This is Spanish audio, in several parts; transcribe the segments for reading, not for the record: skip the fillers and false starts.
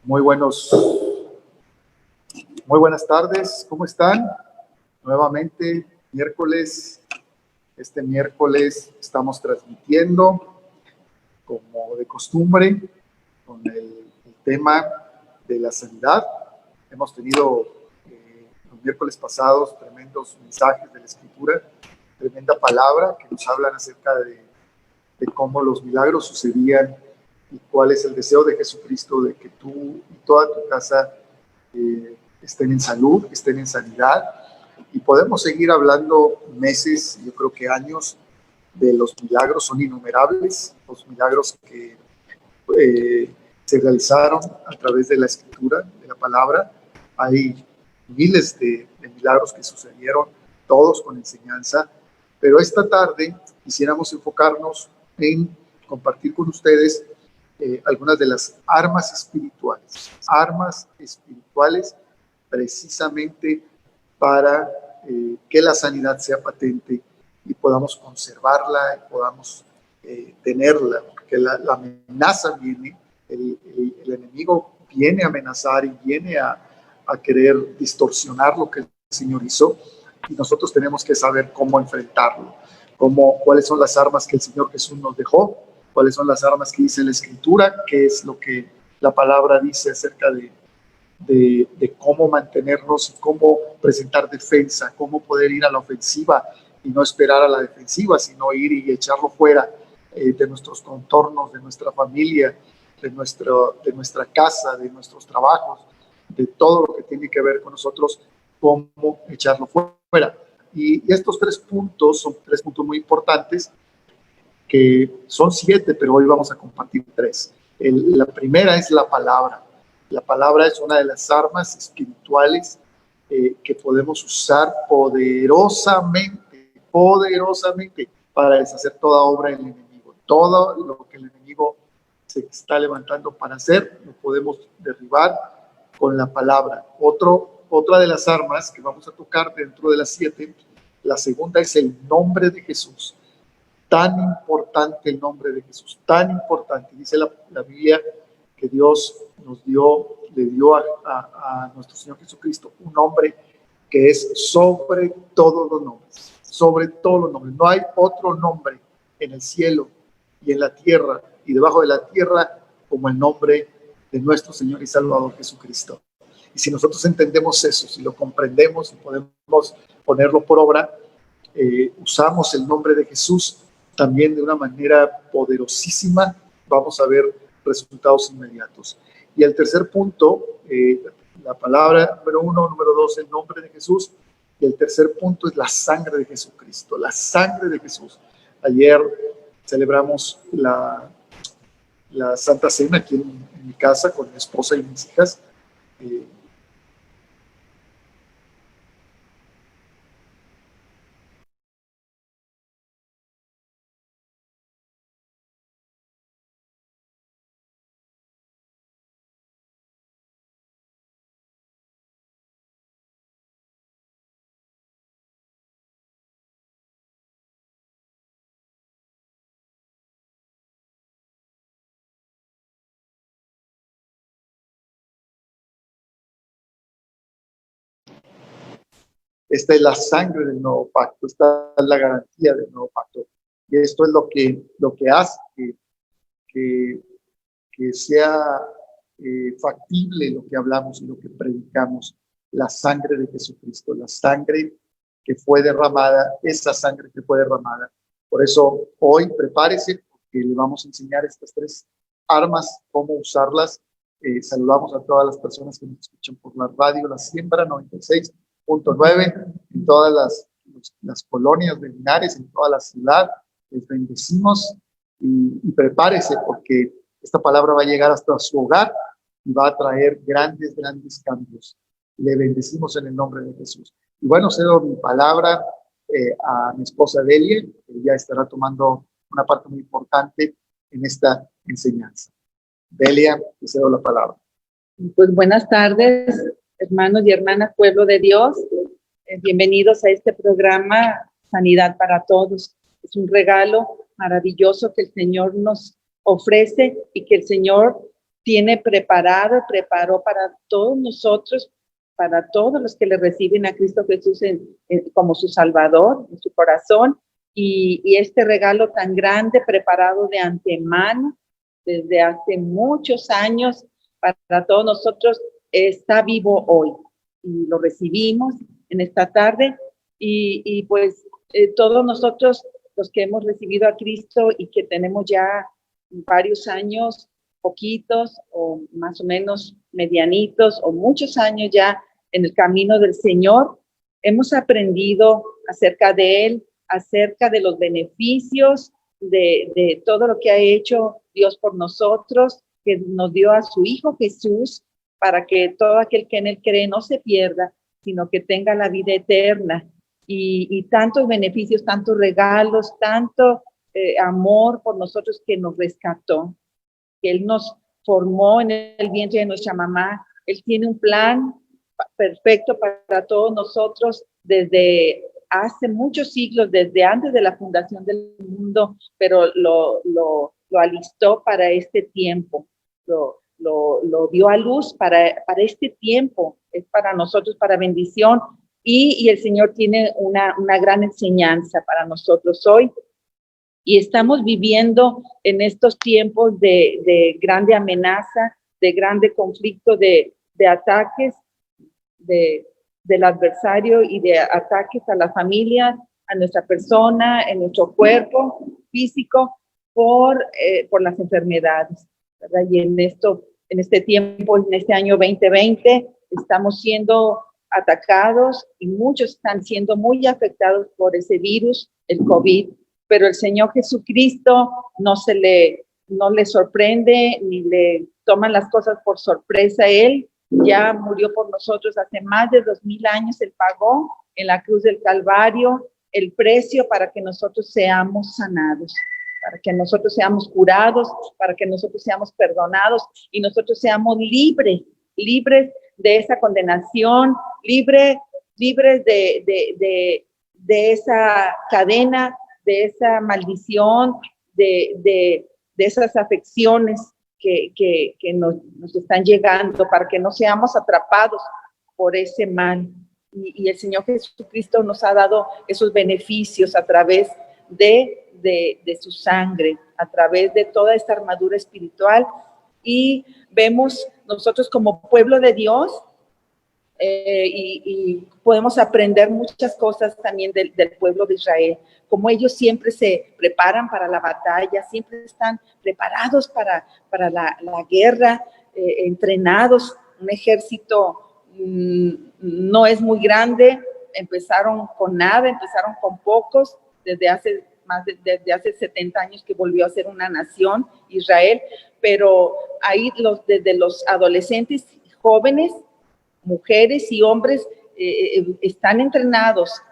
Muy buenas tardes, ¿cómo están? Nuevamente, miércoles. Este miércoles estamos transmitiendo, como de costumbre, con el tema de la sanidad. Hemos tenido los miércoles pasados tremendos mensajes de la Escritura, tremenda palabra que nos hablan acerca de cómo los milagros sucedían y cuál es el deseo de Jesucristo de que tú y toda tu casa estén en salud, estén en sanidad. Y podemos seguir hablando meses, yo creo que años, de los milagros. Son innumerables los milagros que se realizaron a través de la Escritura, de la palabra. Hay miles de milagros que sucedieron, todos con enseñanza, pero esta tarde quisiéramos enfocarnos en compartir con ustedes algunas de las armas espirituales precisamente para que la sanidad sea patente y podamos conservarla y podamos tenerla, porque la amenaza viene, el enemigo viene a amenazar y viene a querer distorsionar lo que el Señor hizo, y nosotros tenemos que saber cómo enfrentarlo, cuáles son las armas que el Señor Jesús nos dejó, cuáles son las armas que dice la Escritura, qué es lo que la palabra dice acerca de cómo mantenernos y cómo presentar defensa, cómo poder ir a la ofensiva y no esperar a la defensiva, sino ir y echarlo fuera de nuestros contornos, de nuestra familia, de nuestra casa, de nuestros trabajos, de todo lo que tiene que ver con nosotros, cómo echarlo fuera. Y estos 3 puntos son 3 puntos muy importantes, que son 7, pero hoy vamos a compartir 3. La primera es la palabra. La palabra es una de las armas espirituales que podemos usar poderosamente para deshacer toda obra del enemigo. Todo lo que el enemigo se está levantando para hacer, lo podemos derribar con la palabra. Otra de las armas que vamos a tocar dentro de las 7, la segunda es el nombre de Jesús. Tan importante el nombre de Jesús, tan importante. Dice la Biblia que Dios le dio a nuestro Señor Jesucristo un nombre que es sobre todos los nombres, sobre todos los nombres. No hay otro nombre en el cielo y en la tierra y debajo de la tierra como el nombre de nuestro Señor y Salvador Jesucristo. Y si nosotros entendemos eso, si lo comprendemos y podemos ponerlo por obra, usamos el nombre de Jesús también de una manera poderosísima, vamos a ver resultados inmediatos. Y el tercer punto, la palabra número 1, número 2, el nombre de Jesús. Y el tercer punto es la sangre de Jesucristo, la sangre de Jesús. Ayer celebramos la Santa Cena aquí en mi casa con mi esposa y mis hijas. Esta es la sangre del nuevo pacto, esta es la garantía del nuevo pacto. Y esto es lo que hace que sea factible lo que hablamos y lo que predicamos, la sangre de Jesucristo, la sangre que fue derramada, esa sangre que fue derramada. Por eso hoy prepárese, porque le vamos a enseñar estas 3 armas, cómo usarlas. Saludamos a todas las personas que nos escuchan por la radio, la Siembra 96.9, en todas las colonias de Linares, en toda la ciudad. Les bendecimos y prepárese, porque esta palabra va a llegar hasta su hogar y va a traer grandes cambios. Le bendecimos en el nombre de Jesús. Y bueno, cedo mi palabra a mi esposa Delia, que ya estará tomando una parte muy importante en esta enseñanza. Delia, te cedo la palabra. Pues buenas tardes, hermanos y hermanas, pueblo de Dios. Bienvenidos a este programa Sanidad para Todos. Es un regalo maravilloso que el Señor nos ofrece y que el Señor tiene preparó para todos nosotros, para todos los que le reciben a Cristo Jesús como su Salvador, en su corazón, y este regalo tan grande preparado de antemano, desde hace muchos años, para todos nosotros, está vivo hoy. Y lo recibimos en esta tarde, y pues todos nosotros, los que hemos recibido a Cristo y que tenemos ya varios años, poquitos o más o menos medianitos o muchos años ya en el camino del Señor, hemos aprendido acerca de Él, acerca de los beneficios de todo lo que ha hecho Dios por nosotros, que nos dio a su Hijo Jesús, para que todo aquel que en Él cree no se pierda, sino que tenga la vida eterna. Y tantos beneficios, tantos regalos, tanto amor por nosotros, que nos rescató, que Él nos formó en el vientre de nuestra mamá. Él tiene un plan perfecto para todos nosotros desde hace muchos siglos, desde antes de la fundación del mundo, pero lo alistó para este tiempo, lo dio a luz para este tiempo, es para nosotros, para bendición, y el Señor tiene una gran enseñanza para nosotros hoy. Y estamos viviendo en estos tiempos de grande amenaza, de grande conflicto, de ataques del adversario y de ataques a la familia, a nuestra persona, en nuestro cuerpo físico, por las enfermedades, ¿verdad? Y en este tiempo, en este año 2020, estamos siendo atacados y muchos están siendo muy afectados por ese virus, el COVID, pero el Señor Jesucristo no le sorprende ni le toman las cosas por sorpresa. Él ya murió por nosotros hace más de 2000 años. Él pagó en la cruz del Calvario el precio para que nosotros seamos sanados, para que nosotros seamos curados, para que nosotros seamos perdonados y nosotros seamos libres de esa condenación, libres de esa cadena, de esa maldición, de esas afecciones que nos están llegando, para que no seamos atrapados por ese mal. Y el Señor Jesucristo nos ha dado esos beneficios a través de su sangre, a través de toda esta armadura espiritual. Y vemos nosotros como pueblo de Dios, y podemos aprender muchas cosas también del pueblo de Israel, como ellos siempre se preparan para la batalla, siempre están preparados para la guerra, entrenados. Un ejército no es muy grande, empezaron con nada, empezaron con pocos, desde hace 70 años que volvió a ser una nación, Israel, pero ahí desde los adolescentes, jóvenes, mujeres y hombres están entrenados,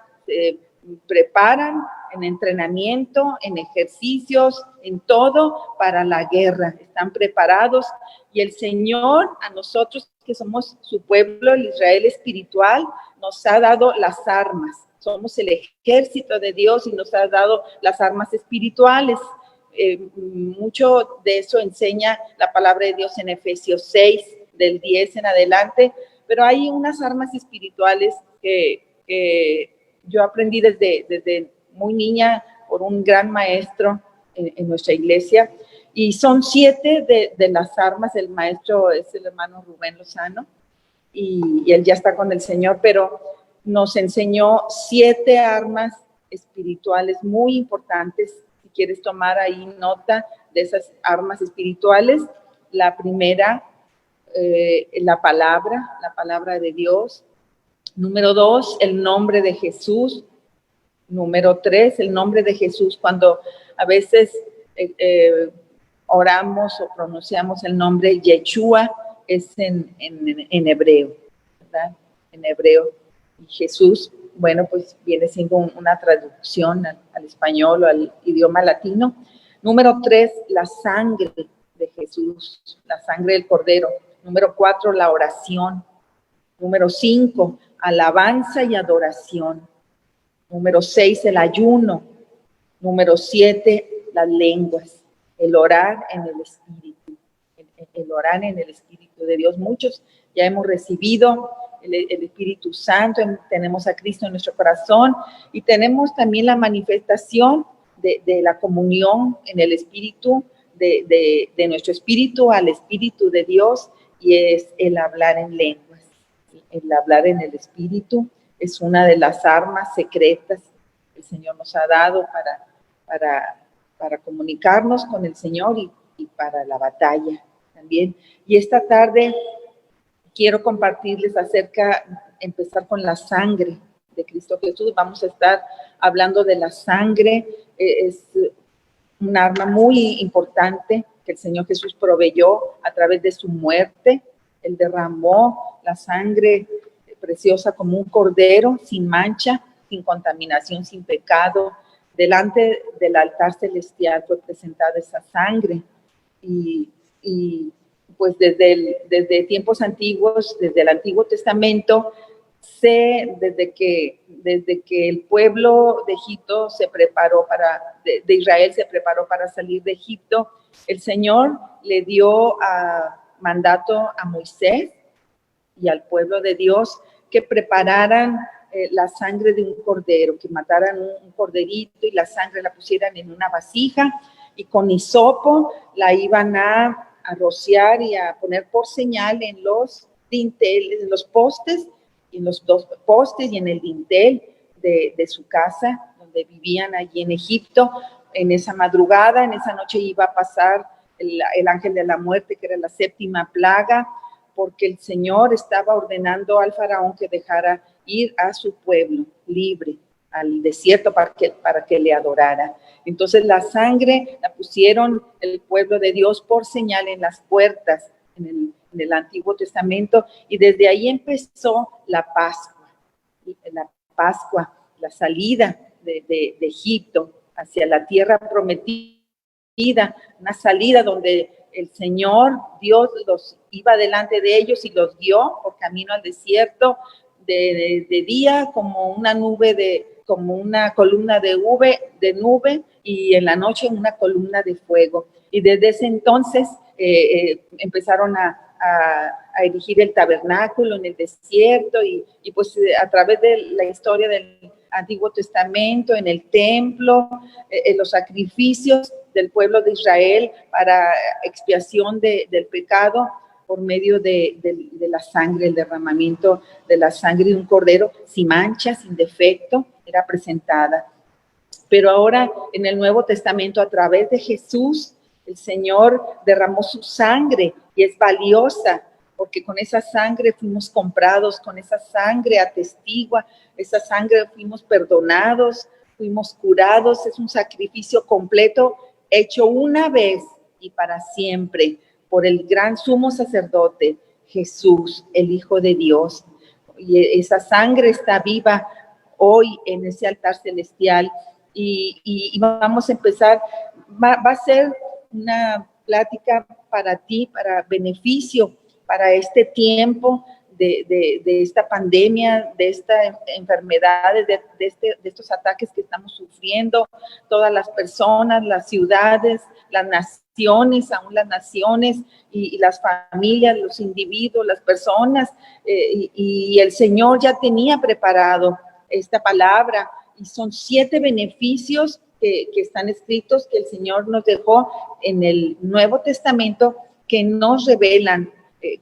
preparan en entrenamiento, en ejercicios, en todo para la guerra, están preparados. Y el Señor, a nosotros que somos su pueblo, el Israel espiritual, nos ha dado las armas. Somos el ejército de Dios y nos ha dado las armas espirituales. Mucho de eso enseña la palabra de Dios en Efesios 6, del 10 en adelante, pero hay unas armas espirituales que yo aprendí desde muy niña por un gran maestro en nuestra iglesia, y son 7 de las armas. El maestro es el hermano Rubén Lozano, y él ya está con el Señor, pero nos enseñó 7 armas espirituales muy importantes. Si quieres tomar ahí nota de esas armas espirituales, la primera, la palabra de Dios. Número 2, el nombre de Jesús. Número 3, el nombre de Jesús. Cuando a veces oramos o pronunciamos el nombre Yeshua, es en hebreo, ¿verdad? En hebreo. Y Jesús, bueno, pues viene siendo una traducción al español o al idioma latino. Número 3, la sangre de Jesús, la sangre del Cordero. Número 4, la oración. Número 5, alabanza y adoración. Número 6, el ayuno. Número 7, las lenguas, el orar en el Espíritu, el orar en el Espíritu de Dios. Muchos ya hemos recibido el Espíritu Santo, tenemos a Cristo en nuestro corazón y tenemos también la manifestación de la comunión en el Espíritu, de nuestro espíritu al Espíritu de Dios, y es el hablar en lenguas. El hablar en el Espíritu es una de las armas secretas que el Señor nos ha dado para comunicarnos con el Señor y para la batalla también. Y esta tarde quiero compartirles empezar con la sangre de Cristo Jesús. Vamos a estar hablando de la sangre. Es un arma muy importante que el Señor Jesús proveyó a través de su muerte. Él derramó la sangre preciosa como un cordero, sin mancha, sin contaminación, sin pecado. Delante del altar celestial fue presentada esa sangre y pues desde tiempos antiguos, desde el Antiguo Testamento, desde que el pueblo de Egipto de Israel se preparó para salir de Egipto, el Señor le dio mandato a Moisés y al pueblo de Dios que prepararan la sangre de un cordero, que mataran un corderito y la sangre la pusieran en una vasija y con hisopo la iban a rociar y a poner por señal en los dinteles, en los postes, en los dos postes y en el dintel de su casa, donde vivían allí en Egipto. En esa madrugada, en esa noche iba a pasar el ángel de la muerte, que era la séptima plaga, porque el Señor estaba ordenando al faraón que dejara ir a su pueblo libre al desierto para que le adorara. Entonces la sangre la pusieron el pueblo de Dios por señal en las puertas en el Antiguo Testamento, y desde ahí empezó la Pascua, la salida de Egipto hacia la tierra prometida, una salida donde el Señor Dios los iba delante de ellos y los guió por camino al desierto, de día como una columna de nube, y en la noche una columna de fuego. Y desde ese entonces empezaron a erigir el tabernáculo en el desierto, y pues a través de la historia del Antiguo Testamento, en el templo, los sacrificios del pueblo de Israel para expiación del pecado por medio de la sangre, el derramamiento de la sangre de un cordero sin mancha, sin defecto, era presentada. Pero ahora en el Nuevo Testamento, a través de Jesús, el Señor derramó su sangre, y es valiosa, porque con esa sangre fuimos comprados, con esa sangre atestigua, esa sangre fuimos perdonados, fuimos curados. Es un sacrificio completo, hecho una vez y para siempre, por el gran sumo sacerdote, Jesús, el Hijo de Dios. Y esa sangre está viva hoy en ese altar celestial. Y vamos a empezar, va a ser una plática para ti, para beneficio, para este tiempo de esta pandemia, de estas enfermedades, de estos ataques que estamos sufriendo, todas las personas, las ciudades, las naciones, aún las naciones y las familias, los individuos, las personas, y el Señor ya tenía preparado esta palabra, y son 7 beneficios que están escritos, que el Señor nos dejó en el Nuevo Testamento, que nos revelan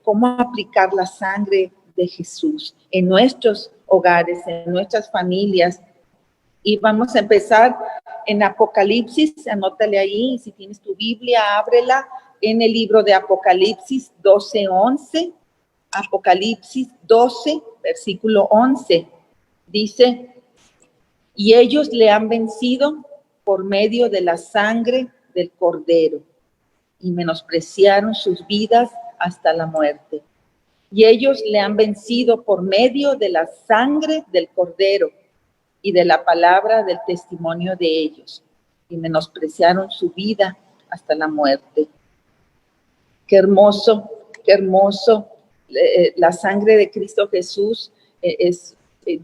cómo aplicar la sangre de Jesús en nuestros hogares, en nuestras familias. Y vamos a empezar en Apocalipsis, anótale ahí, si tienes tu Biblia, ábrela, en el libro de Apocalipsis 12:11, Apocalipsis 12, versículo 11, dice: y ellos le han vencido por medio de la sangre del Cordero, y menospreciaron sus vidas hasta la muerte. Y ellos le han vencido por medio de la sangre del Cordero y de la palabra del testimonio de ellos, y menospreciaron su vida hasta la muerte. Qué hermoso, qué hermoso. La sangre de Cristo Jesús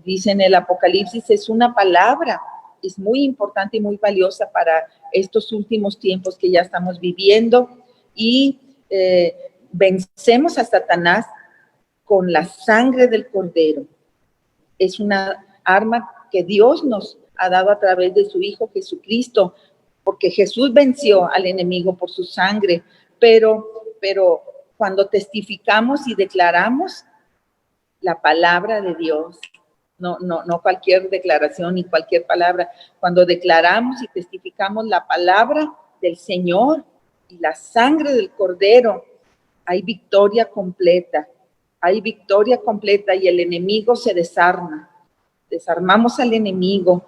dice en el Apocalipsis, es una palabra, es muy importante y muy valiosa para estos últimos tiempos que ya estamos viviendo. Y vencemos a Satanás con la sangre del Cordero. Es una arma que Dios nos ha dado a través de su Hijo Jesucristo, porque Jesús venció al enemigo por su sangre, pero cuando testificamos y declaramos la palabra de Dios, no cualquier declaración ni cualquier palabra, cuando declaramos y testificamos la palabra del Señor y la sangre del Cordero, hay victoria completa y el enemigo se desarma. Desarmamos al enemigo,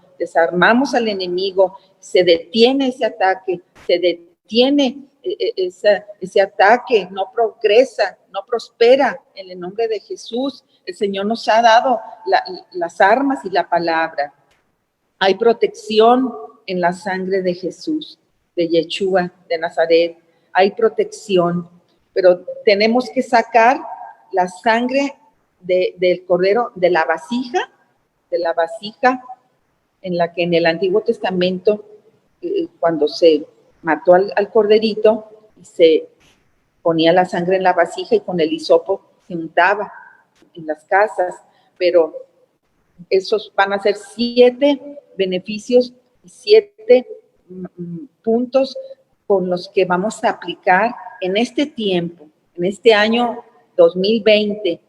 se detiene ese ataque, ese ataque, no progresa, no prospera en el nombre de Jesús. El Señor nos ha dado las armas y la palabra. Hay protección en la sangre de Jesús, de Yeshua, de Nazaret. Hay protección, pero tenemos que sacar la sangre del Cordero de la vasija en la que en el Antiguo Testamento, cuando se mató al corderito, se ponía la sangre en la vasija y con el hisopo se untaba en las casas, pero esos van a ser 7 beneficios y 7 puntos con los que vamos a aplicar en este tiempo, en este año 2020,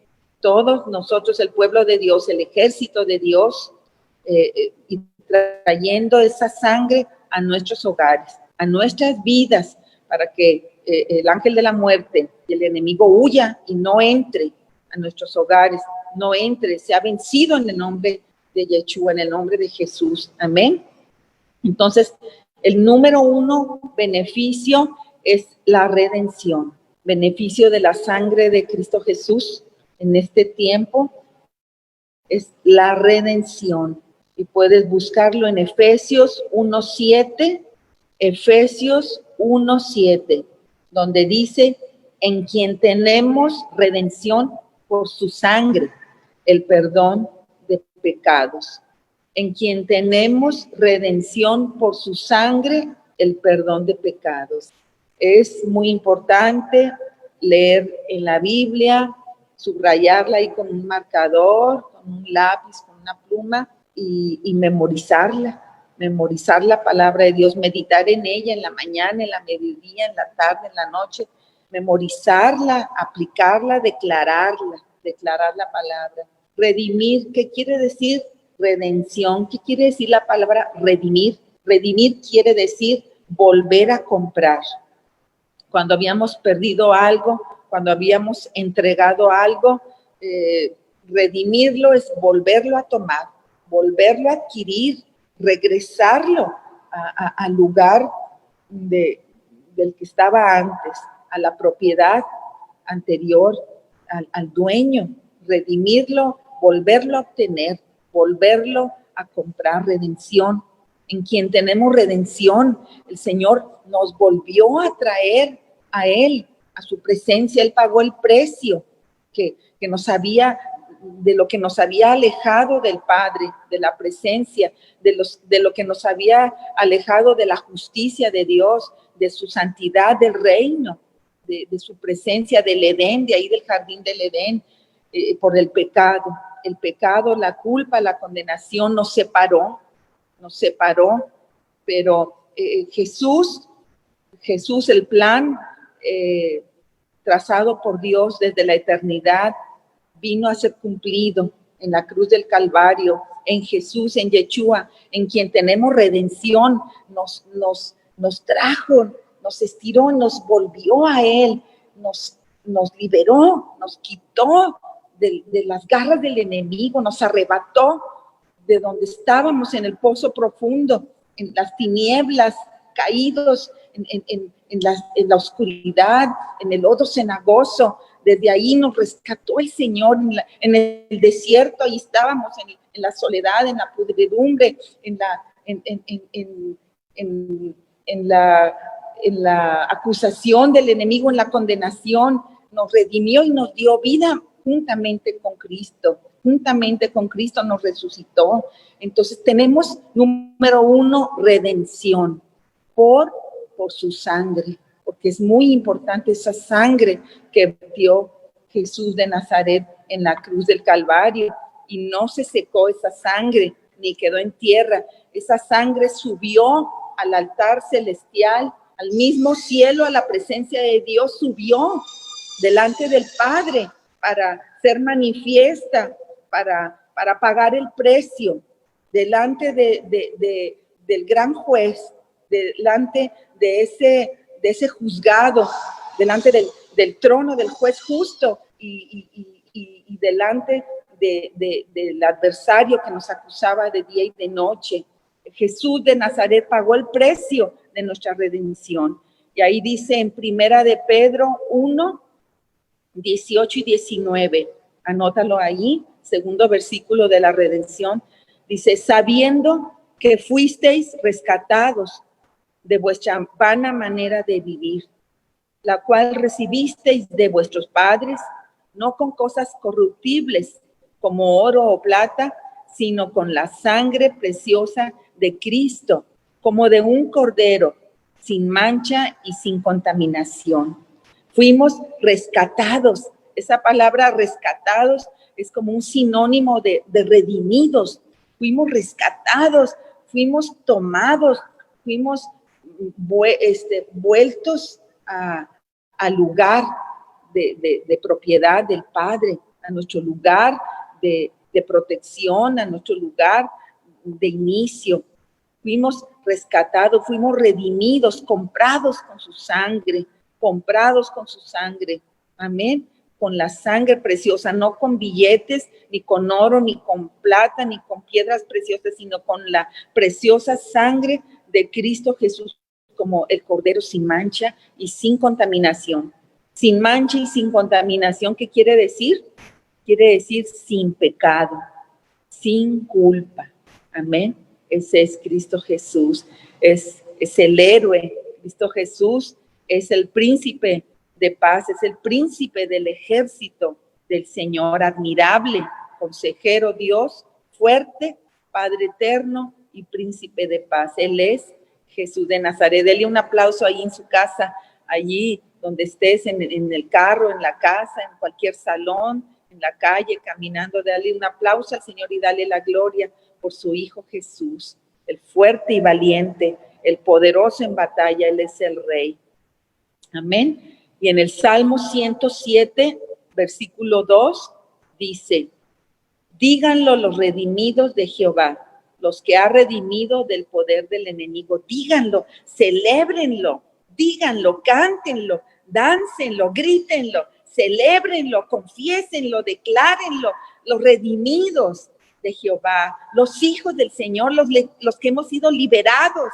todos nosotros, el pueblo de Dios, el ejército de Dios, y trayendo esa sangre a nuestros hogares, a nuestras vidas, para que el ángel de la muerte y el enemigo huya y no entre a nuestros hogares, no entre, sea vencido en el nombre de Yeshua, en el nombre de Jesús. Amén. Entonces, el número 1 beneficio es la redención, beneficio de la sangre de Cristo Jesús en este tiempo es la redención. Y puedes buscarlo en Efesios 1:7, Efesios 1:7, donde dice, en quien tenemos redención por su sangre, el perdón de pecados. En quien tenemos redención por su sangre, el perdón de pecados. Es muy importante leer en la Biblia, subrayarla ahí con un marcador, con un lápiz, con una pluma y memorizar la palabra de Dios, meditar en ella en la mañana, en la mediodía, en la tarde, en la noche, memorizarla, aplicarla, declarar la palabra. Redimir, ¿qué quiere decir? Redención, ¿qué quiere decir la palabra redimir? Redimir quiere decir volver a comprar. Cuando habíamos perdido algo, cuando habíamos entregado algo, redimirlo es volverlo a tomar, volverlo a adquirir, regresarlo al lugar del que estaba antes, a la propiedad anterior, al dueño, redimirlo, volverlo a obtener, volverlo a comprar, redención. En quien tenemos redención, el Señor nos volvió a traer a Él, a su presencia. Él pagó el precio que nos había, de lo que nos había alejado del Padre, de la presencia, de lo que nos había alejado de la justicia de Dios, de su santidad, del reino, de su presencia, del Edén, de ahí del jardín del Edén, por el pecado. El pecado, la culpa, la condenación nos separó, pero Jesús, el plan trazado por Dios desde la eternidad, vino a ser cumplido en la cruz del Calvario, en Jesús, en Yeshua, en quien tenemos redención, nos trajo, nos estiró, nos volvió a Él, nos liberó, nos quitó de las garras del enemigo, nos arrebató de donde estábamos en el pozo profundo, en las tinieblas, caídos en la oscuridad, en el lodo cenagoso. Desde ahí nos rescató el Señor en el desierto. Ahí estábamos en la soledad, en la pudredumbre, en la acusación del enemigo, en la condenación. Nos redimió y nos dio vida juntamente con Cristo. Juntamente con Cristo nos resucitó. Entonces tenemos, número 1, redención por su sangre. porque es muy importante esa sangre que dio Jesús de Nazaret en la cruz del Calvario, y no se secó esa sangre, ni quedó en tierra. Esa sangre subió al altar celestial, al mismo cielo, a la presencia de Dios, subió delante del Padre para ser manifiesta, para pagar el precio, delante del gran juez, delante de ese juzgado, delante del trono del juez justo y delante del adversario que nos acusaba de día y de noche. Jesús de Nazaret pagó el precio de nuestra redención. Y ahí dice en Primera de Pedro 1, 18 y 19, anótalo ahí, segundo versículo de la redención, dice, sabiendo que fuisteis rescatados de vuestra vana manera de vivir, la cual recibisteis de vuestros padres, no con cosas corruptibles como oro o plata, sino con la sangre preciosa de Cristo, como de un cordero, sin mancha y sin contaminación. Fuimos rescatados. Esa palabra rescatados es como un sinónimo de redimidos. Fuimos rescatados, fuimos tomados, fuimos vueltos al lugar de propiedad del Padre, a nuestro lugar de protección, a nuestro lugar de inicio. Fuimos rescatados, fuimos redimidos, comprados con su sangre, amén, con la sangre preciosa, no con billetes, ni con oro, ni con plata, ni con piedras preciosas, sino con la preciosa sangre de Cristo Jesús, como el Cordero sin mancha y sin contaminación. Sin mancha y sin contaminación, ¿qué quiere decir? Quiere decir sin pecado, sin culpa, amén. Ese es Cristo Jesús, es el héroe. Cristo Jesús es el príncipe de paz, es el príncipe del ejército del Señor, admirable, consejero Dios, fuerte, Padre eterno y príncipe de paz. Él es Jesús de Nazaret. Dele un aplauso ahí en su casa, allí donde estés, en el carro, en la casa, en cualquier salón, en la calle, caminando. Dale un aplauso al Señor y dale la gloria por su Hijo Jesús, el fuerte y valiente, el poderoso en batalla. Él es el Rey. Amén. Y en el Salmo 107, versículo 2, dice, díganlo los redimidos de Jehová, los que ha redimido del poder del enemigo. Díganlo, celébrenlo, díganlo, cántenlo, dáncenlo, grítenlo, celébrenlo, confiésenlo, declárenlo, los redimidos de Jehová, los hijos del Señor, los que hemos sido liberados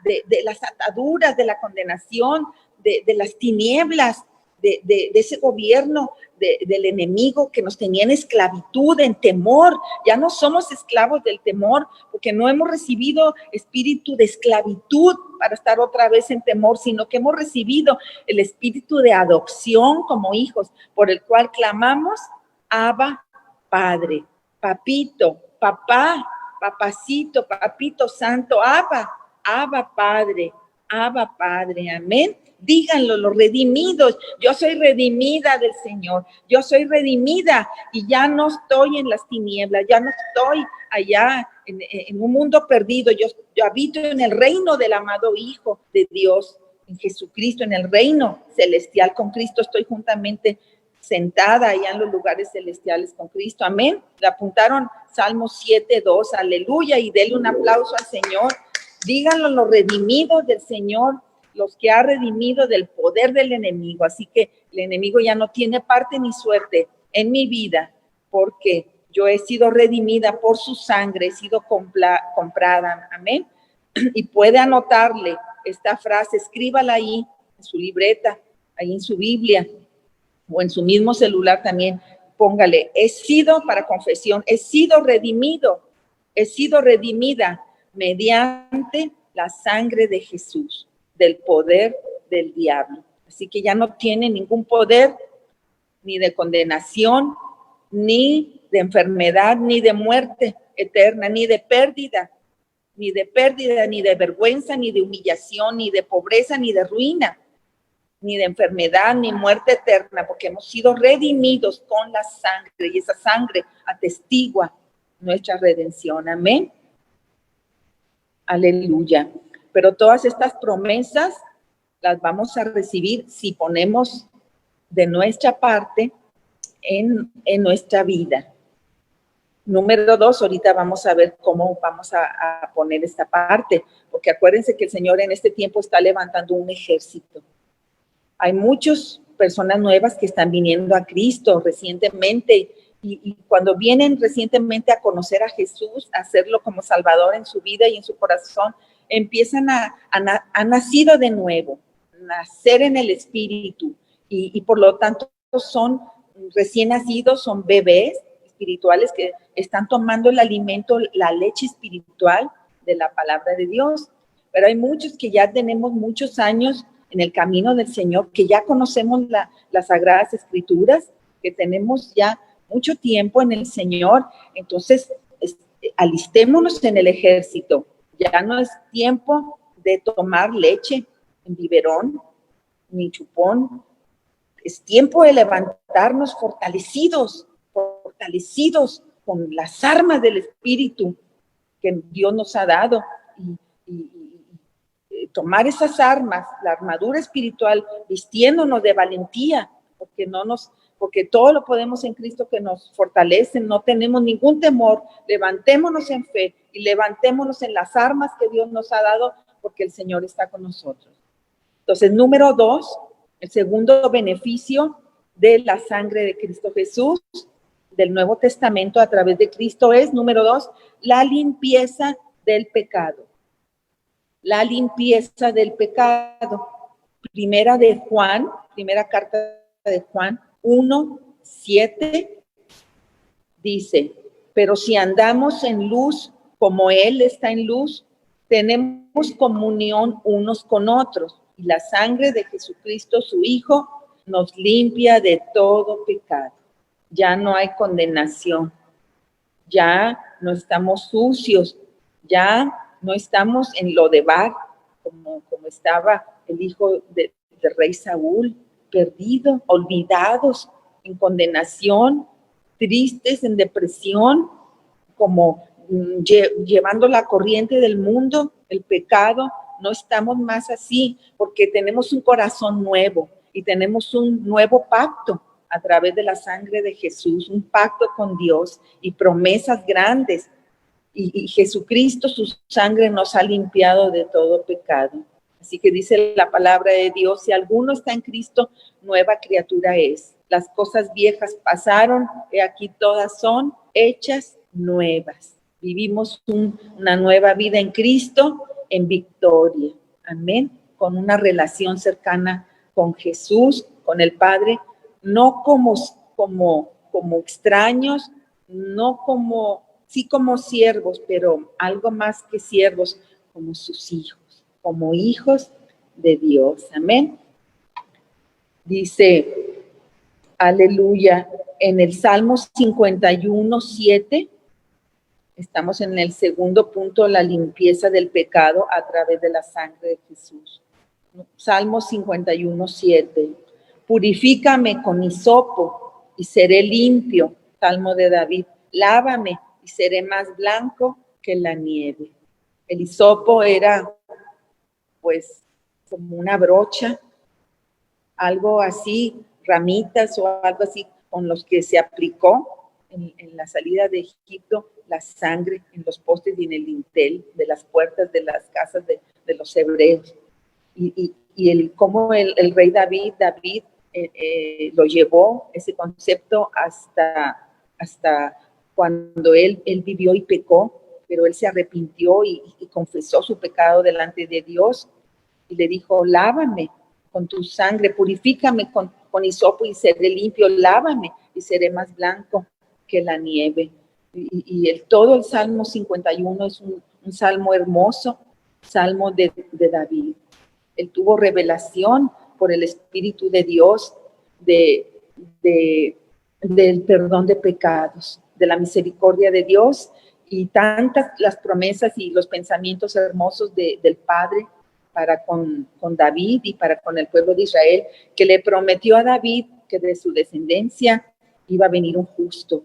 de las ataduras, de la condenación, de las tinieblas, de ese gobierno del enemigo que nos tenía en esclavitud, en temor. Ya no somos esclavos del temor, porque no hemos recibido espíritu de esclavitud para estar otra vez en temor, sino que hemos recibido el espíritu de adopción como hijos, por el cual clamamos, Abba, Padre, papito, papá, papacito, papito santo, Abba, Abba, Padre, amén. Díganlo los redimidos, yo soy redimida del Señor, yo soy redimida y ya no estoy en las tinieblas, ya no estoy allá en un mundo perdido, yo habito en el reino del amado Hijo de Dios, en Jesucristo, en el reino celestial con Cristo, estoy juntamente sentada allá en los lugares celestiales con Cristo, amén. Le apuntaron Salmo 7:2, aleluya, y denle un aplauso al Señor. Díganlo los redimidos del Señor, los que ha redimido del poder del enemigo. Así que el enemigo ya no tiene parte ni suerte en mi vida, porque yo he sido redimida por su sangre, he sido comprada, amén. Y puede anotarle esta frase, escríbala ahí en su libreta, ahí en su Biblia, o en su mismo celular también, póngale, he sido, para confesión, he sido redimido, he sido redimida mediante la sangre de Jesús, del poder del diablo. Así que ya no tiene ningún poder, ni de condenación, ni de enfermedad, ni de muerte eterna, ni de pérdida, ni de vergüenza, ni de humillación, ni de pobreza, ni de ruina. ni de enfermedad, ni muerte eterna, porque hemos sido redimidos con la sangre, y esa sangre atestigua nuestra redención. Amén. Aleluya. Pero todas estas promesas las vamos a recibir si ponemos de nuestra parte en nuestra vida. Número 2, ahorita vamos a ver cómo vamos a poner esta parte, porque acuérdense que el Señor en este tiempo está levantando un ejército. Hay muchas personas nuevas que están viniendo a Cristo recientemente, y cuando vienen recientemente a conocer a Jesús, a hacerlo como Salvador en su vida y en su corazón, empiezan a nacido de nuevo, nacer en el Espíritu, y por lo tanto son recién nacidos, son bebés espirituales que están tomando el alimento, la leche espiritual de la palabra de Dios. Pero hay muchos que ya tenemos muchos años en el camino del Señor, que ya conocemos las Sagradas Escrituras, que tenemos ya mucho tiempo en el Señor. Entonces, alistémonos en el ejército. Ya no es tiempo de tomar leche en biberón ni chupón. Es tiempo de levantarnos fortalecidos con las armas del Espíritu que Dios nos ha dado, y tomar esas armas, la armadura espiritual, vistiéndonos de valentía, porque todo lo podemos en Cristo que nos fortalece. No tenemos ningún temor. Levantémonos en fe y levantémonos en las armas que Dios nos ha dado, porque el Señor está con nosotros. Entonces, número 2, el segundo beneficio de la sangre de Cristo Jesús, del Nuevo Testamento a través de Cristo, es, número 2, la limpieza del pecado. La limpieza del pecado. Primera carta de Juan 1:7 dice: pero si andamos en luz como Él está en luz, tenemos comunión unos con otros, y la sangre de Jesucristo, su Hijo, nos limpia de todo pecado. Ya no hay condenación, ya no estamos sucios, ya no estamos en Lodebar, como estaba el hijo del rey Saúl, perdido, olvidados, en condenación, tristes, en depresión, como llevando la corriente del mundo, el pecado. No estamos más así, porque tenemos un corazón nuevo y tenemos un nuevo pacto a través de la sangre de Jesús, un pacto con Dios y promesas grandes. Y Jesucristo, su sangre nos ha limpiado de todo pecado. Así que dice la palabra de Dios: si alguno está en Cristo, nueva criatura es. Las cosas viejas pasaron, he aquí todas son hechas nuevas. Vivimos una nueva vida en Cristo, en victoria. Amén. Con una relación cercana con Jesús, con el Padre, no como extraños, no sí como siervos, pero algo más que siervos, como sus hijos, como hijos de Dios. Amén. Dice, aleluya, en el Salmo 51:7, estamos en el segundo punto, la limpieza del pecado a través de la sangre de Jesús. Salmo 51:7, purifícame con hisopo y seré limpio. Salmo de David, lávame y seré más blanco que la nieve. El hisopo era, pues, como una brocha, algo así, ramitas o algo así, con los que se aplicó en la salida de Egipto la sangre en los postes y en el dintel de las puertas de las casas de los hebreos. Y cómo el rey David lo llevó, ese concepto, hasta cuando él vivió y pecó, pero él se arrepintió y confesó su pecado delante de Dios, y le dijo: lávame con tu sangre, purifícame con hisopo y seré limpio, lávame y seré más blanco que la nieve. Todo el Salmo 51 es un salmo hermoso, salmo de David. Él tuvo revelación por el Espíritu de Dios del perdón de pecados, de la misericordia de Dios, y tantas las promesas y los pensamientos hermosos del Padre con David y para con el pueblo de Israel, que le prometió a David que de su descendencia iba a venir un justo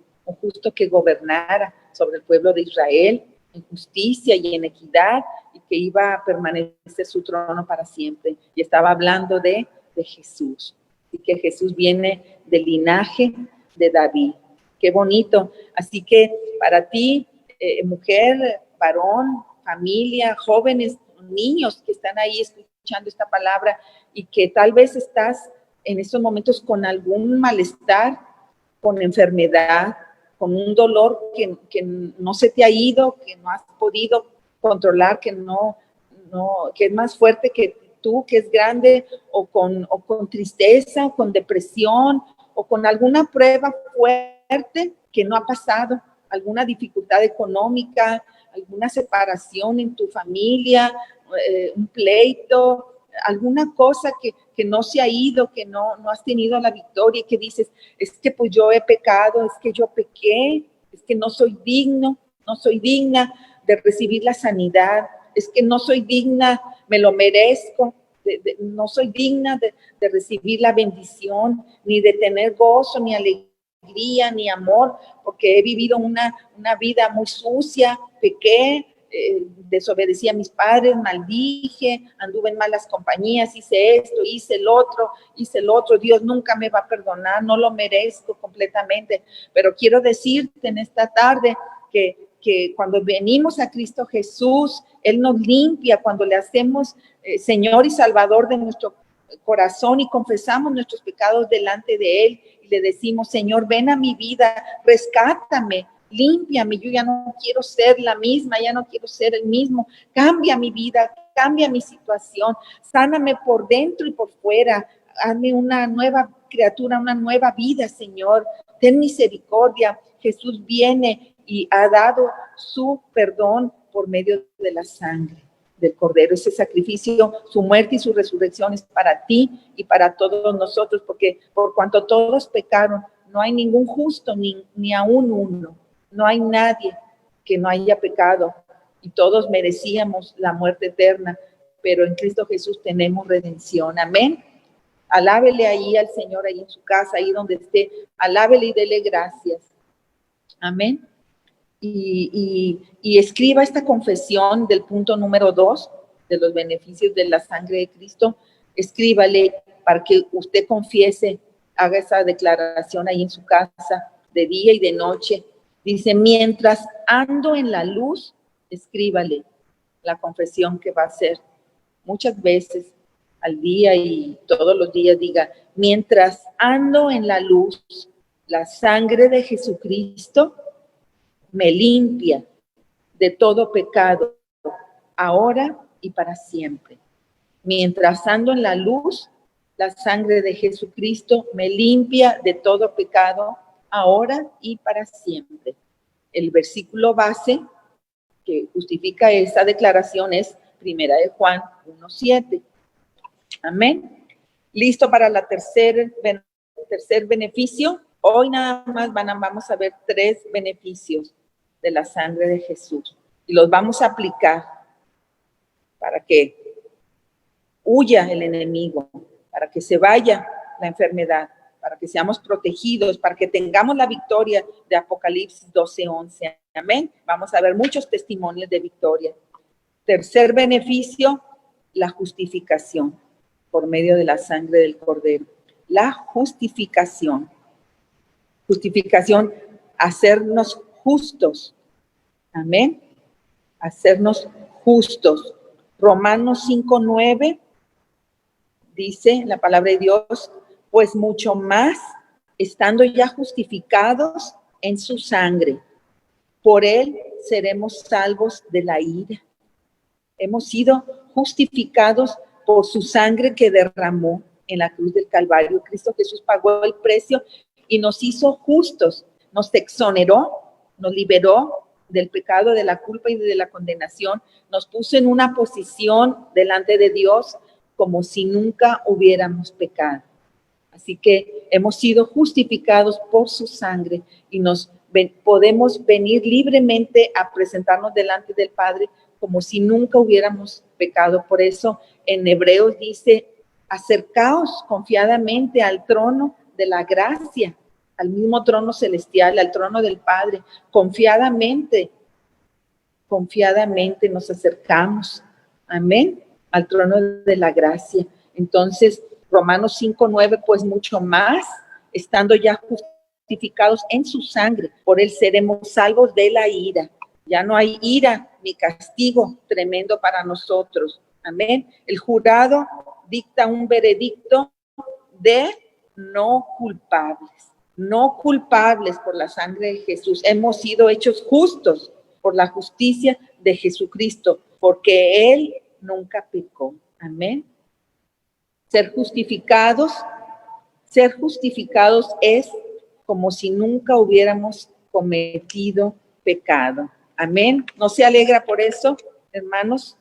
que gobernara sobre el pueblo de Israel en justicia y en equidad, y que iba a permanecer su trono para siempre. Y estaba hablando de Jesús. Y que Jesús viene del linaje de David. Qué bonito. Así que para ti, mujer, varón, familia, jóvenes, niños que están ahí escuchando esta palabra y que tal vez estás en estos momentos con algún malestar, con enfermedad, con un dolor que no se te ha ido, que no has podido controlar, que es más fuerte que tú, que es grande, o con tristeza, o con depresión, o con alguna prueba fuerte que no ha pasado, alguna dificultad económica, alguna separación en tu familia, un pleito, alguna cosa que no se ha ido, que no has tenido la victoria, y que dices, es que pues yo he pecado, es que yo pequé, es que no soy digno, no soy digna de recibir la sanidad, es que no soy digna, me lo merezco, no soy digna de recibir la bendición, ni de tener gozo, ni alegría, ni amor, porque he vivido una vida muy sucia, pequé, desobedecí a mis padres, maldije, anduve en malas compañías, hice esto, hice el otro, Dios nunca me va a perdonar, no lo merezco completamente, pero quiero decirte en esta tarde que cuando venimos a Cristo Jesús, Él nos limpia, cuando le hacemos Señor y Salvador de nuestro corazón y confesamos nuestros pecados delante de Él y le decimos, Señor, ven a mi vida, rescátame, límpiame, yo ya no quiero ser la misma, ya no quiero ser el mismo, cambia mi vida, cambia mi situación, sáname por dentro y por fuera, hazme una nueva criatura, una nueva vida, Señor, ten misericordia. Jesús viene y ha dado su perdón por medio de la sangre del Cordero, ese sacrificio, su muerte y su resurrección es para ti y para todos nosotros, porque por cuanto todos pecaron, no hay ningún justo, ni aún uno. No hay nadie que no haya pecado y todos merecíamos la muerte eterna, pero en Cristo Jesús tenemos redención. Amén. Alábele ahí al Señor, ahí en su casa, ahí donde esté. Alábele y dele gracias. Amén. Y escriba esta confesión del punto número 2 de los beneficios de la sangre de Cristo. Escríbale para que usted confiese, haga esa declaración ahí en su casa, de día y de noche. Dice, mientras ando en la luz, escríbale la confesión que va a hacer muchas veces al día y todos los días. Diga, mientras ando en la luz, la sangre de Jesucristo me limpia de todo pecado, ahora y para siempre. Mientras ando en la luz, la sangre de Jesucristo me limpia de todo pecado, ahora y para siempre. El versículo base que justifica esa declaración es 1 de Juan 1:7. Amén. ¿Listo para la tercer beneficio? Hoy nada más vamos a ver 3 beneficios de la sangre de Jesús y los vamos a aplicar para que huya el enemigo, para que se vaya la enfermedad, para que seamos protegidos, para que tengamos la victoria de Apocalipsis 12:11. Amén. Vamos a ver muchos testimonios de victoria. Tercer beneficio, la justificación por medio de la sangre del Cordero. La justificación. Justificación, hacernos justos. Amén. Hacernos justos. Romanos 5:9 dice la palabra de Dios, pues mucho más, estando ya justificados en su sangre, por él seremos salvos de la ira. Hemos sido justificados por su sangre que derramó en la cruz del Calvario. Cristo Jesús pagó el precio y nos hizo justos, nos exoneró, nos liberó del pecado, de la culpa y de la condenación, nos puso en una posición delante de Dios como si nunca hubiéramos pecado. Así que hemos sido justificados por su sangre y podemos venir libremente a presentarnos delante del Padre como si nunca hubiéramos pecado. Por eso en Hebreos dice, acercaos confiadamente al trono de la gracia, al mismo trono celestial, al trono del Padre. Confiadamente nos acercamos, amén, al trono de la gracia. Entonces, Romanos 5:9, pues mucho más, estando ya justificados en su sangre, por él seremos salvos de la ira. Ya no hay ira ni castigo tremendo para nosotros, amén. El jurado dicta un veredicto de no culpables por la sangre de Jesús. Hemos sido hechos justos por la justicia de Jesucristo, porque Él nunca pecó. Amén. Ser justificados es como si nunca hubiéramos cometido pecado. Amén. ¿No se alegra por eso, hermanos?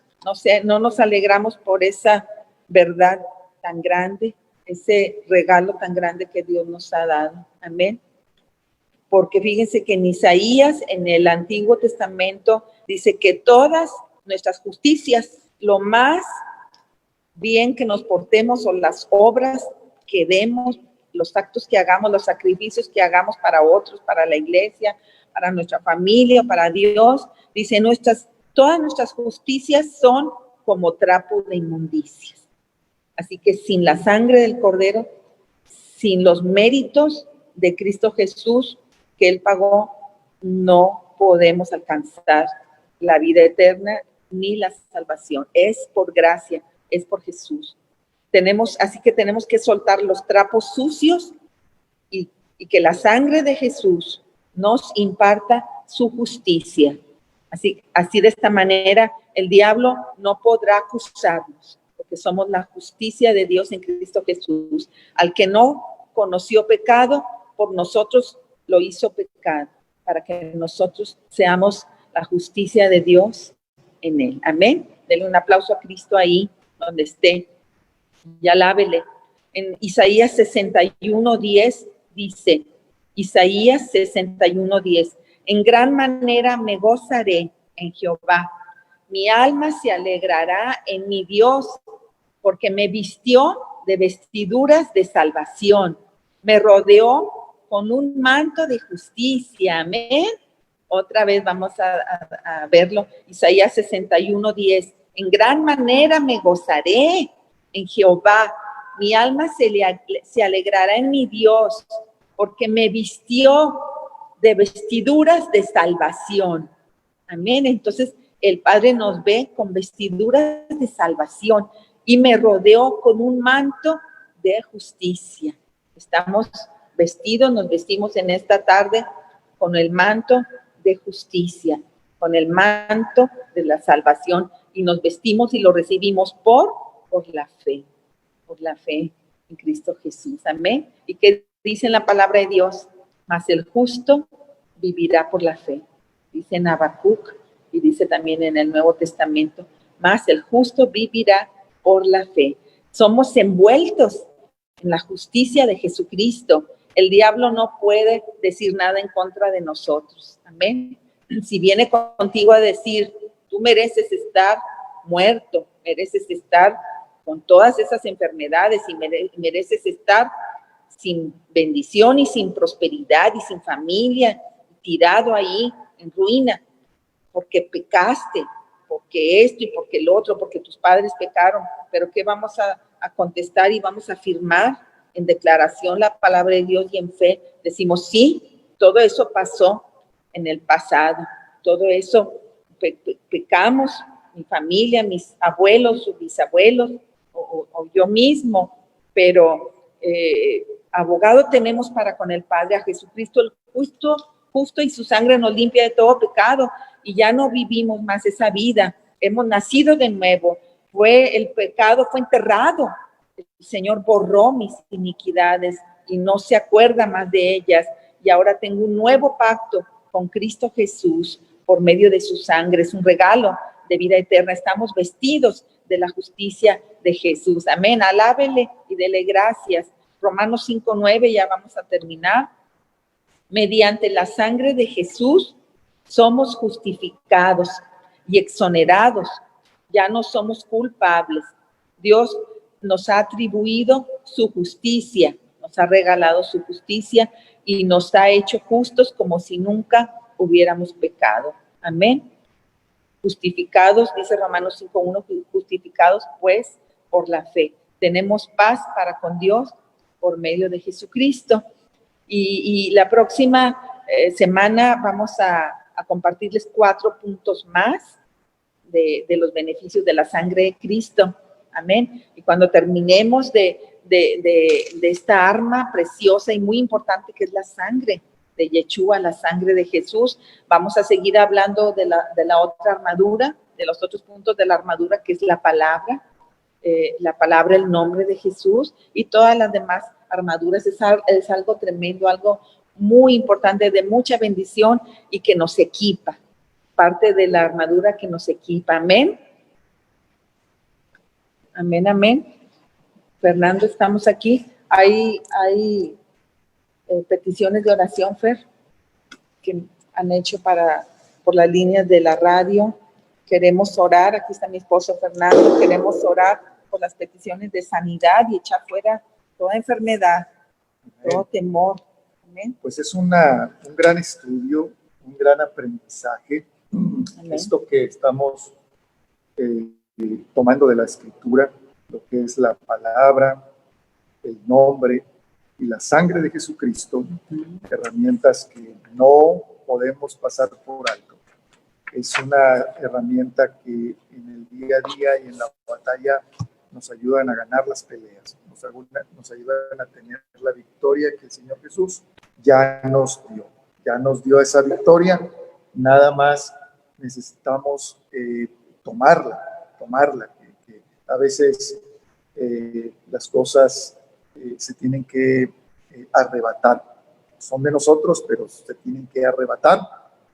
No nos alegramos por esa verdad tan grande, ese regalo tan grande que Dios nos ha dado. Amén. Porque fíjense que en Isaías, en el Antiguo Testamento, dice que todas nuestras justicias, lo más bien que nos portemos o las obras que demos, los actos que hagamos, los sacrificios que hagamos para otros, para la iglesia, para nuestra familia, para Dios, dice, todas nuestras justicias son como trapo de inmundicias. Así que sin la sangre del Cordero, sin los méritos de Cristo Jesús que Él pagó, no podemos alcanzar la vida eterna ni la salvación. Es por gracia, es por Jesús. Así que tenemos que soltar los trapos sucios y que la sangre de Jesús nos imparta su justicia. Así de esta manera el diablo no podrá acusarnos, porque somos la justicia de Dios en Cristo Jesús. Al que no conoció pecado, por nosotros lo hizo pecado, para que nosotros seamos la justicia de Dios en él. Amén. Denle un aplauso a Cristo ahí donde esté y alábele. En Isaías 61:10 dice, Isaías 61:10, en gran manera me gozaré en Jehová, mi alma se alegrará en mi Dios, porque me vistió de vestiduras de salvación, me rodeó con un manto de justicia. Amén. Otra vez vamos a verlo. Isaías 61:10. En gran manera me gozaré en Jehová. Mi alma se alegrará en mi Dios, porque me vistió de vestiduras de salvación. Amén. Entonces, el Padre nos ve con vestiduras de salvación y me rodeó con un manto de justicia. Estamos vestidos, nos vestimos en esta tarde con el manto de justicia, con el manto de la salvación, y nos vestimos y lo recibimos por la fe en Cristo Jesús. Amén. ¿Y qué dice en la palabra de Dios? Mas el justo vivirá por la fe. Dice en Habacuc y dice también en el Nuevo Testamento, mas el justo vivirá por la fe. Somos envueltos en la justicia de Jesucristo. El diablo no puede decir nada en contra de nosotros. Amén. Si viene contigo a decir, tú mereces estar muerto, mereces estar con todas esas enfermedades y mereces estar sin bendición y sin prosperidad y sin familia, tirado ahí en ruina, porque pecaste, porque esto y porque el otro, porque tus padres pecaron. Pero ¿qué vamos a contestar y vamos a afirmar en declaración la palabra de Dios y en fe? Decimos, sí, todo eso pasó en el pasado, todo eso pecamos, mi familia, mis abuelos, sus bisabuelos, o yo mismo, pero abogado tenemos para con el Padre, a Jesucristo el justo, y su sangre nos limpia de todo pecado, y ya no vivimos más esa vida, hemos nacido de nuevo, el pecado fue enterrado, el Señor borró mis iniquidades y no se acuerda más de ellas, y ahora tengo un nuevo pacto con Cristo Jesús por medio de su sangre, es un regalo de vida eterna, estamos vestidos de la justicia de Jesús. Amén, alábele y dele gracias. Romanos 5:9, ya vamos a terminar. Mediante la sangre de Jesús somos justificados y exonerados. Ya no somos culpables. Dios nos ha atribuido su justicia, nos ha regalado su justicia y nos ha hecho justos como si nunca hubiéramos pecado. Amén. Justificados, dice Romanos 5:1, justificados pues por la fe. Tenemos paz para con Dios por medio de Jesucristo. Y la próxima semana vamos a compartirles 4 puntos más de los beneficios de la sangre de Cristo. Amén. Y cuando terminemos de esta arma preciosa y muy importante que es la sangre de Yeshua, la sangre de Jesús, vamos a seguir hablando de la otra armadura, de los otros puntos de la armadura, que es la palabra, el nombre de Jesús, y todas las demás armaduras. Es algo tremendo, algo muy importante, de mucha bendición y que nos equipa, parte de la armadura que nos equipa. Amén. Amén, amén. Fernando, estamos aquí. Hay peticiones de oración, Fer, que han hecho por las líneas de la radio. Queremos orar, aquí está mi esposo Fernando, queremos orar por las peticiones de sanidad y echar fuera toda enfermedad, todo temor. Amén. Pues es un gran estudio, un gran aprendizaje. Amén. Esto que estamos tomando de la Escritura, lo que es la palabra, el nombre y la sangre de Jesucristo, herramientas que no podemos pasar por alto. Es una herramienta que en el día a día y en la batalla nos ayudan a ganar las peleas, nos ayudan a tener la victoria que el Señor Jesús ya nos dio esa victoria. Nada más necesitamos tomarla, que a veces las cosas se tienen que arrebatar, son de nosotros, pero se tienen que arrebatar,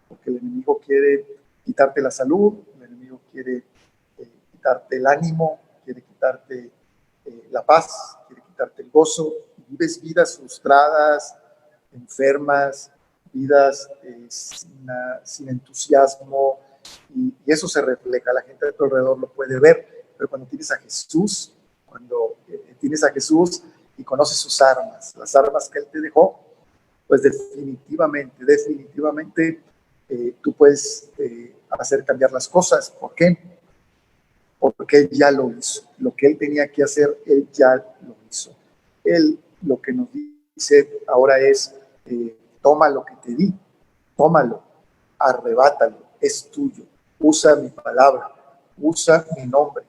porque el enemigo quiere quitarte la salud, el enemigo quiere quitarte el ánimo, quiere quitarte la paz, quiere quitarte el gozo. Vives vidas frustradas, enfermas, vidas sin entusiasmo, y eso se refleja, la gente de tu alrededor lo puede ver, pero cuando tienes a Jesús, y conoces sus armas, las armas que Él te dejó, pues definitivamente tú puedes hacer cambiar las cosas. ¿Por qué? Porque Él ya lo hizo. Lo que Él tenía que hacer, Él ya lo hizo. Él lo que nos dice ahora es, toma lo que te di, tómalo, arrebátalo, es tuyo. Usa mi palabra, usa mi nombre,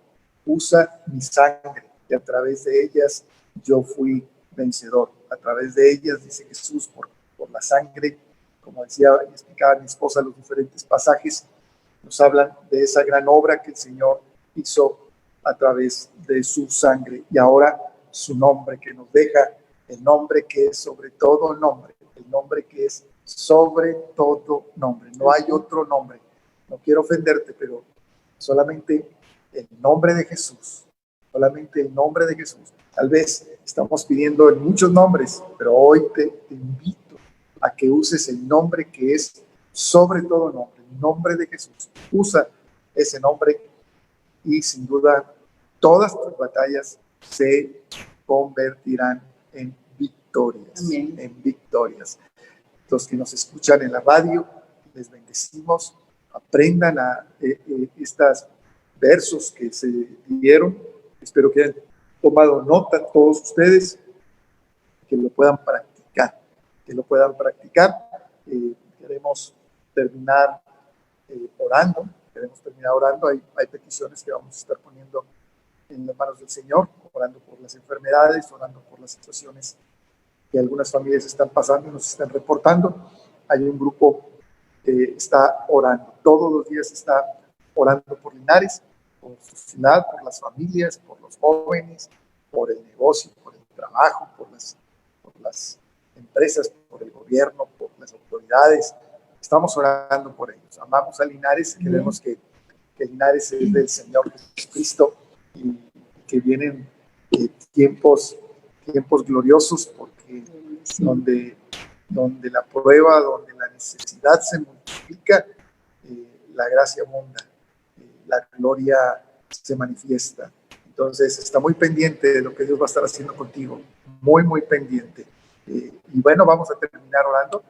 usa mi sangre, y a través de ellas yo fui vencedor. A través de ellas, dice Jesús, por la sangre, como decía y explicaba mi esposa, los diferentes pasajes nos hablan de esa gran obra que el Señor hizo a través de su sangre, y ahora su nombre, que nos deja el nombre que es sobre todo nombre, el nombre que es sobre todo nombre. No hay otro nombre. No quiero ofenderte, pero solamente el nombre de Jesús, solamente el nombre de Jesús. Tal vez estamos pidiendo en muchos nombres, pero hoy te invito a que uses el nombre que es sobre todo nombre, el nombre de Jesús. Usa ese nombre y sin duda todas tus batallas se convertirán en victorias. Amén. En victorias. Los que nos escuchan en la radio, les bendecimos. Aprendan estos versos que se dieron. Espero que hayan tomado nota todos ustedes, que lo puedan practicar, queremos terminar orando, hay peticiones que vamos a estar poniendo en las manos del Señor, orando por las enfermedades, orando por las situaciones que algunas familias están pasando y nos están reportando. Hay un grupo que está orando, todos los días está orando por Linares, por su ciudad, por las familias, por los jóvenes, por el negocio, por el trabajo, por las empresas, por el gobierno, por las autoridades. Estamos orando por ellos. Amamos a Linares, queremos que Linares es del Señor Jesucristo y que vienen tiempos gloriosos, porque donde la prueba, donde la necesidad se multiplica, la gracia abunda. la gloria se manifiesta. Entonces, está muy pendiente de lo que Dios va a estar haciendo contigo, muy, muy pendiente. Y bueno, vamos a terminar orando.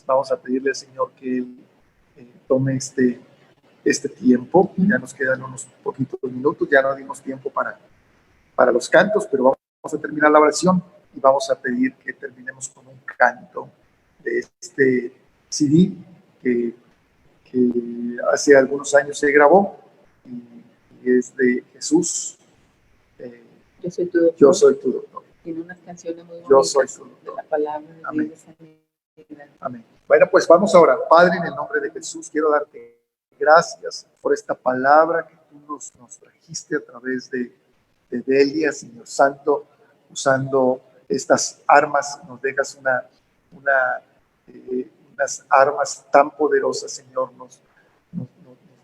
Vamos a pedirle al Señor que Él tome este tiempo. Ya nos quedan unos poquitos minutos, ya no dimos tiempo para los cantos, pero vamos a terminar la oración y vamos a pedir que terminemos con un canto de este CD que hace algunos años se grabó y es de Jesús. Yo soy tu doctor. Yo soy tu doctor. Tiene unas canciones muy bonitas. Yo soy tu doctor. De la palabra de Amén. Dios. Amén. Bueno, pues vamos a orar. Padre, en el nombre de Jesús, quiero darte gracias por esta palabra que tú nos trajiste a través de Delia, Señor Santo, usando estas armas, nos dejas unas armas tan poderosas, Señor, nos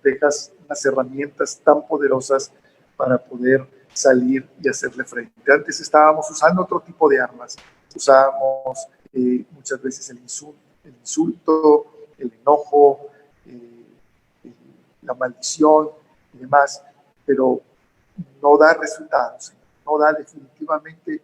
dejas unas herramientas tan poderosas para poder salir y hacerle frente. Antes estábamos usando otro tipo de armas, usábamos muchas veces el insulto, el enojo, la maldición y demás, pero no da resultados, no da definitivamente,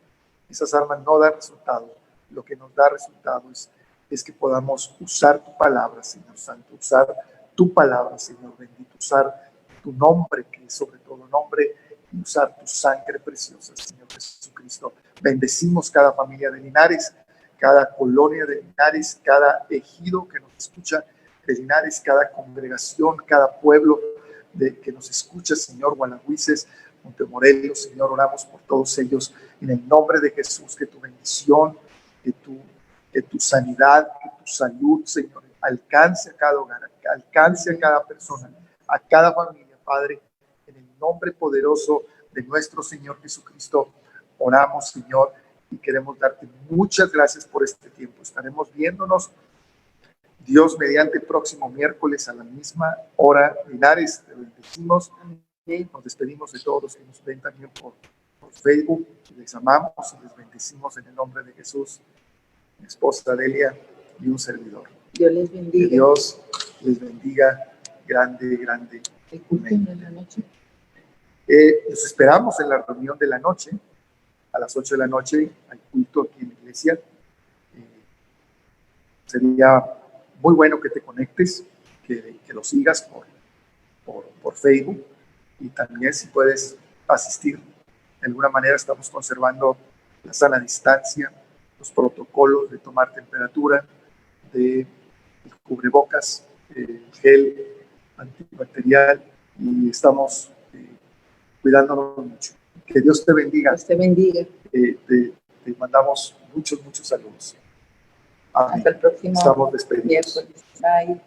esas armas no dan resultados. Lo que nos da resultados es que podamos usar tu palabra, Señor Santo, usar tu palabra, Señor bendito, usar tu nombre, que es sobre todo nombre, y usar tu sangre preciosa, Señor Jesucristo. Bendecimos cada familia de Linares, cada colonia de Linares, cada ejido que nos escucha de Linares, cada congregación, cada pueblo que nos escucha, Señor, Guanajuises, Montemorelos, Señor, oramos por todos ellos en el nombre de Jesús, que tu bendición, que tu sanidad, que tu salud, Señor, alcance a cada hogar, alcance a cada persona, a cada familia, Padre, en el nombre poderoso de nuestro Señor Jesucristo, oramos, Señor, y queremos darte muchas gracias por este tiempo. Estaremos viéndonos, Dios, mediante próximo miércoles a la misma hora. Linares, te bendecimos. Nos despedimos de todos los que nos ven también por Facebook. Les amamos y les bendecimos en el nombre de Jesús. Mi esposa Delia y un servidor. Dios les bendiga. Que Dios les bendiga grande, grande. ¿El culto de la noche? Los esperamos en la reunión de la noche. A las 8 de la noche hay culto aquí en la iglesia. Sería muy bueno que te conectes, que lo sigas por Facebook, y también si puedes asistir. De alguna manera estamos conservando la sana distancia, los protocolos de tomar temperatura, de cubrebocas, gel antibacterial, y estamos cuidándonos mucho. Que Dios te bendiga. Dios te bendiga. Te mandamos muchos saludos. Amén. Hasta el próximo Estamos despedidos. miércoles. Bye.